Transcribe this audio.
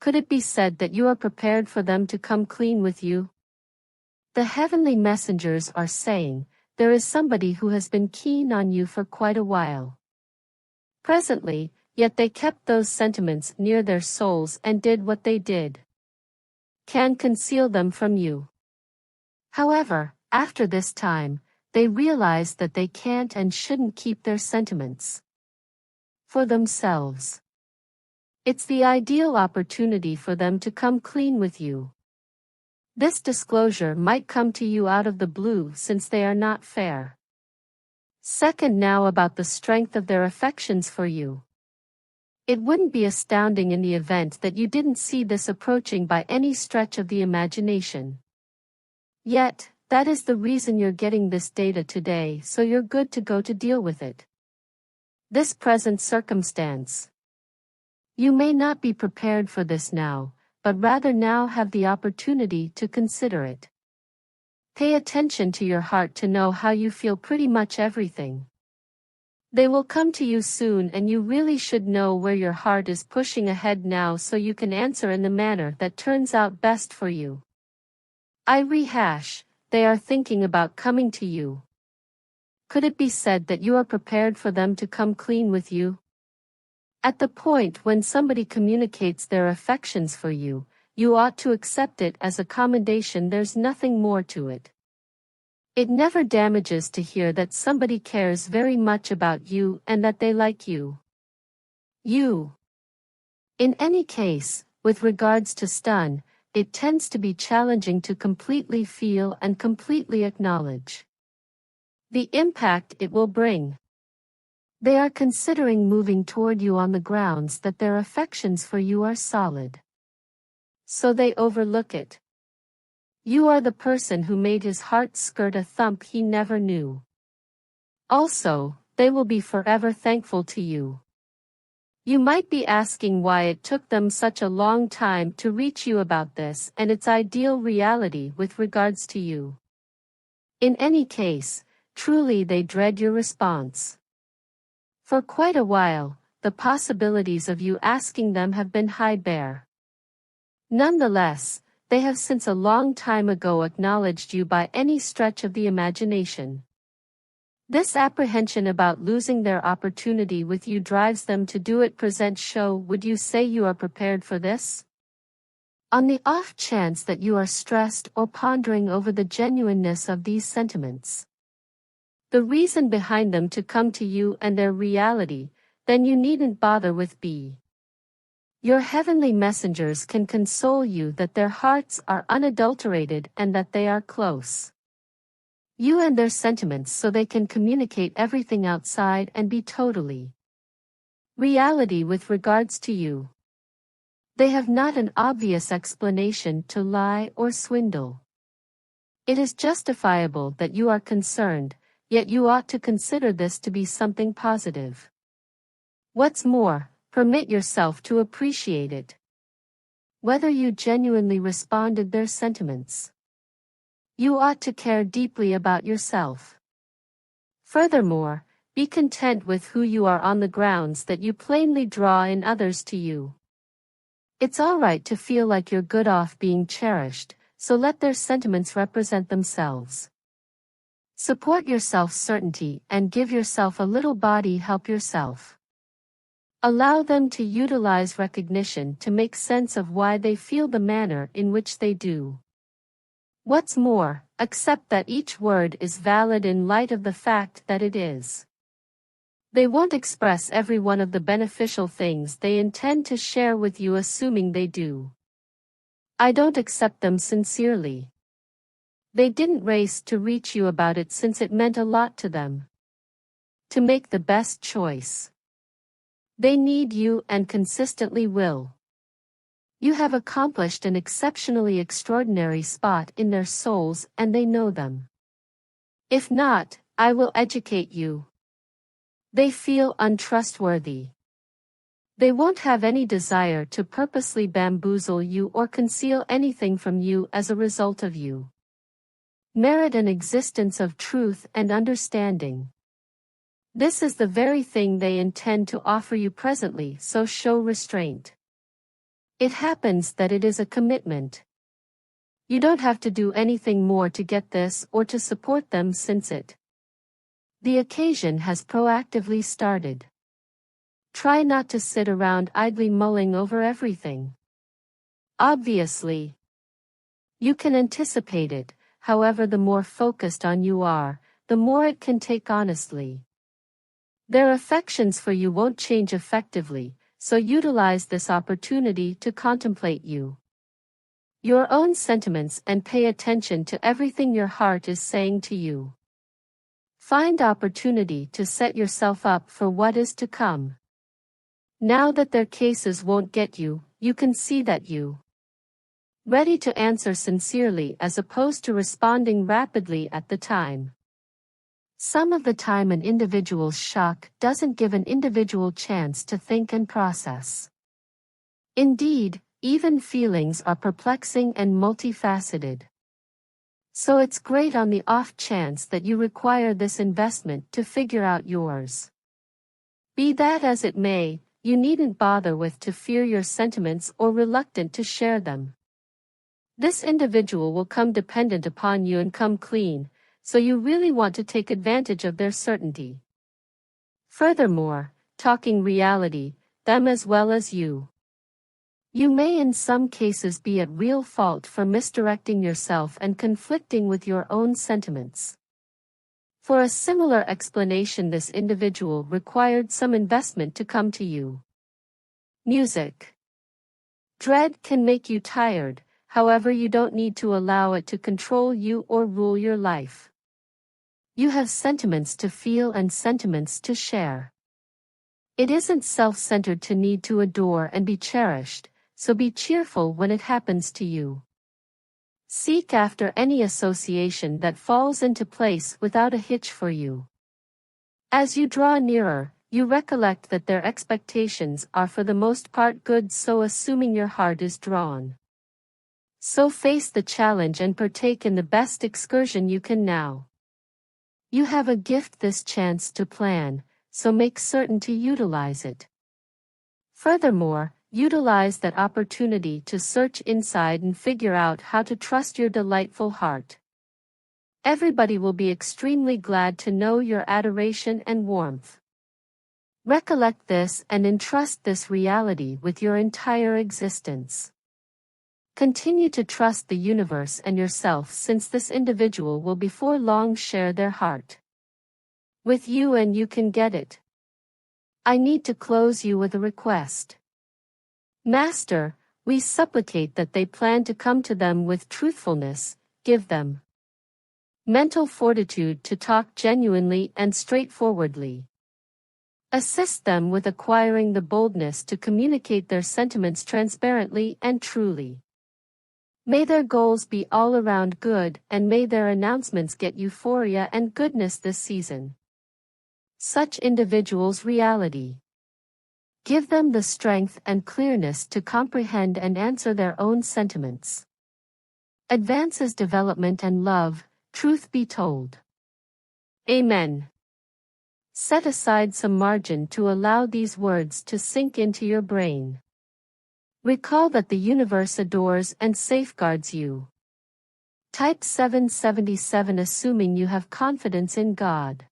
Could it be said that you are prepared for them to come clean with you? The heavenly messengers are saying, there is somebody who has been keen on you for quite a while. Presently, yet they kept those sentiments near their souls and did what they did. Can conceal them from you. However, after this time, they realize that they can't and shouldn't keep their sentiments for themselves. It's the ideal opportunity for them to come clean with you. This disclosure might come to you out of the blue since they are not fair. Second, now about the strength of their affections for you. It wouldn't be astounding in the event that you didn't see this approaching by any stretch of the imagination. Yet, that is the reason you're getting this data today, so you're good to go to deal with it. This present circumstance. You may not be prepared for this now, but rather now have the opportunity to consider it. Pay attention to your heart to know how you feel pretty much everything. They will come to you soon, and you really should know where your heart is pushing ahead now so you can answer in the manner that turns out best for you. I rehash, they are thinking about coming to you. Could it be said that you are prepared for them to come clean with you? At the point when somebody communicates their affections for you, you ought to accept it as a commendation. There's nothing more to it. It never damages to hear that somebody cares very much about you and that they like you. In any case, with regards to stun, it tends to be challenging to completely feel and completely acknowledge the impact it will bring. They are considering moving toward you on the grounds that their affections for you are solid. So they overlook it. You are the person who made his heart skirt a thump he never knew. Also, they will be forever thankful to you. You might be asking why it took them such a long time to reach you about this and its ideal reality with regards to you. In any case, truly they dread your response. For quite a while, the possibilities of you asking them have been high bear. Nonetheless, they have since a long time ago acknowledged you by any stretch of the imagination. This apprehension about losing their opportunity with you drives them to do it. Present show. Would you say you are prepared for this? On the off chance that you are stressed or pondering over the genuineness of these sentiments, the reason behind them to come to you and their reality, then you needn't bother with B. Your heavenly messengers can console you that their hearts are unadulterated and that they are close. You and their sentiments, so they can communicate everything outside and be totally reality with regards to you. They have not an obvious explanation to lie or swindle. It is justifiable that you are concerned, yet you ought to consider this to be something positive. What's more, permit yourself to appreciate it. Whether you genuinely responded their sentiments. You ought to care deeply about yourself. Furthermore, be content with who you are on the grounds that you plainly draw in others to you. It's all right to feel like you're good off being cherished, so let their sentiments represent themselves. Support your self-certainty and give yourself a little body. Help yourself. Allow them to utilize recognition to make sense of why they feel the manner in which they do. What's more, accept that each word is valid in light of the fact that it is. They won't express every one of the beneficial things they intend to share with you, assuming they do. I don't accept them sincerely. They didn't race to reach you about it since it meant a lot to them. To make the best choice. They need you and consistently will. You have accomplished an exceptionally extraordinary spot in their souls and they know them. If not, I will educate you. They feel untrustworthy. They won't have any desire to purposely bamboozle you or conceal anything from you as a result of you. Merit an existence of truth and understanding. This is the very thing they intend to offer you presently, so show restraint. It happens that it is a commitment. You don't have to do anything more to get this or to support them since the occasion has proactively started. Try not to sit around idly mulling over everything. Obviously, you can anticipate it, however, the more focused on you are, the more it can take honestly. Their affections for you won't change effectively, so utilize this opportunity to contemplate your own sentiments and pay attention to everything your heart is saying to you. Find opportunity to set yourself up for what is to come. Now that their cases won't get you, you can see that you ready to answer sincerely as opposed to responding rapidly at the time. Some of the time an individual's shock doesn't give an individual chance to think and process. Indeed, even feelings are perplexing and multifaceted. So it's great on the off chance that you require this investment to figure out yours. Be that as it may, you needn't bother with to fear your sentiments or reluctant to share them. This individual will come dependent upon you and come clean, so you really want to take advantage of their certainty. Furthermore, talking reality, them as well as you. You may in some cases be at real fault for misdirecting yourself and conflicting with your own sentiments. For a similar explanation, this individual required some investment to come to you. Music. Dread can make you tired, however, you don't need to allow it to control you or rule your life. You have sentiments to feel and sentiments to share. It isn't self-centered to need to adore and be cherished, so be cheerful when it happens to you. Seek after any association that falls into place without a hitch for you. As you draw nearer, you recollect that their expectations are for the most part good, so assuming your heart is drawn. So face the challenge and partake in the best excursion you can now. You have a gift, this chance to plan, so make certain to utilize it. Furthermore, utilize that opportunity to search inside and figure out how to trust your delightful heart. Everybody will be extremely glad to know your adoration and warmth. Recollect this and entrust this reality with your entire existence. Continue to trust the universe and yourself, since this individual will before long share their heart with you and you can get it. I need to close you with a request. Master, we supplicate that they plan to come to them with truthfulness, give them mental fortitude to talk genuinely and straightforwardly. Assist them with acquiring the boldness to communicate their sentiments transparently and truly. May their goals be all around good, and may their announcements get euphoria and goodness this season. Such individuals' reality. Give them the strength and clearness to comprehend and answer their own sentiments. Advances development and love, truth be told. Amen. Set aside some margin to allow these words to sink into your brain. Recall that the universe adores and safeguards you. Type 777, assuming you have confidence in God.